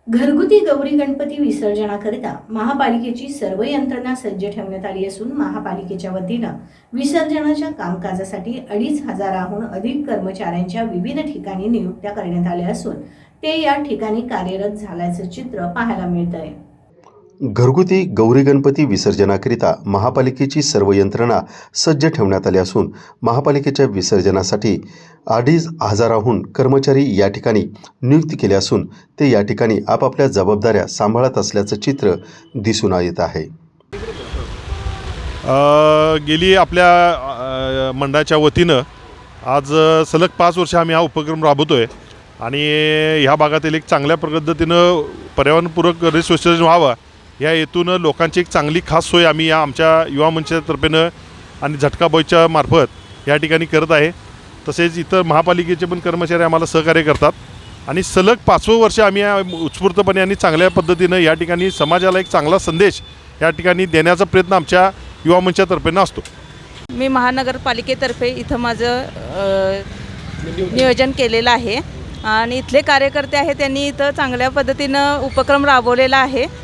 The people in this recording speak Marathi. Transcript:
घरगुती गौरी गणपती विसर्जनाकरिता महापालिकेची सर्व यंत्रणा सज्ज ठेवण्यात आली असून महापालिकेच्या वतीनं विसर्जनाच्या कामकाजासाठी 2,500हून अधिक कर्मचाऱ्यांच्या विविध ठिकाणी नियुक्त्या करण्यात आल्या असून ते या ठिकाणी कार्यरत झाल्याचं चित्र पाहायला मिळतंय। घरगुती गौरी गणपती विसर्जनाकरिता महापालिकेची सर्व यंत्रणा सज्ज ठेवण्यात आली असून महापालिकेच्या विसर्जनासाठी 2,500हून कर्मचारी या ठिकाणी नियुक्त केले असून ते या ठिकाणी आपापल्या जबाबदाऱ्या सांभाळत असल्याचं चित्र दिसून येत आहे। गेली आपल्या मंडळाच्या वतीनं आज सलग 5 वर्ष आम्ही हा उपक्रम राबवतोय आणि ह्या भागातील एक चांगल्या पद्धतीनं पर्यावरणपूरक गणेश विसर्जन व्हावं या हेतून लोकांची एक चांगली खास सोय आम्ही या आमच्या युवा मंचातर्फेनं आणि झटका बॉयच्या मार्फत या ठिकाणी करत आहे। तसेच इतर महापालिकेचे पण कर्मचारी आम्हाला सहकार्य करतात आणि सलग 5वं वर्ष आम्ही उत्स्फूर्तपणे आणि चांगल्या पद्धतीनं या ठिकाणी समाजाला एक चांगला संदेश या ठिकाणी देण्याचा प्रयत्न आमच्या युवा मंचातर्फेनं असतो। मी महानगरपालिकेतर्फे इथं माझं नियोजन केलेलं आहे आणि इथले कार्यकर्ते आहेत त्यांनी इथं चांगल्या पद्धतीनं उपक्रम राबवलेला आहे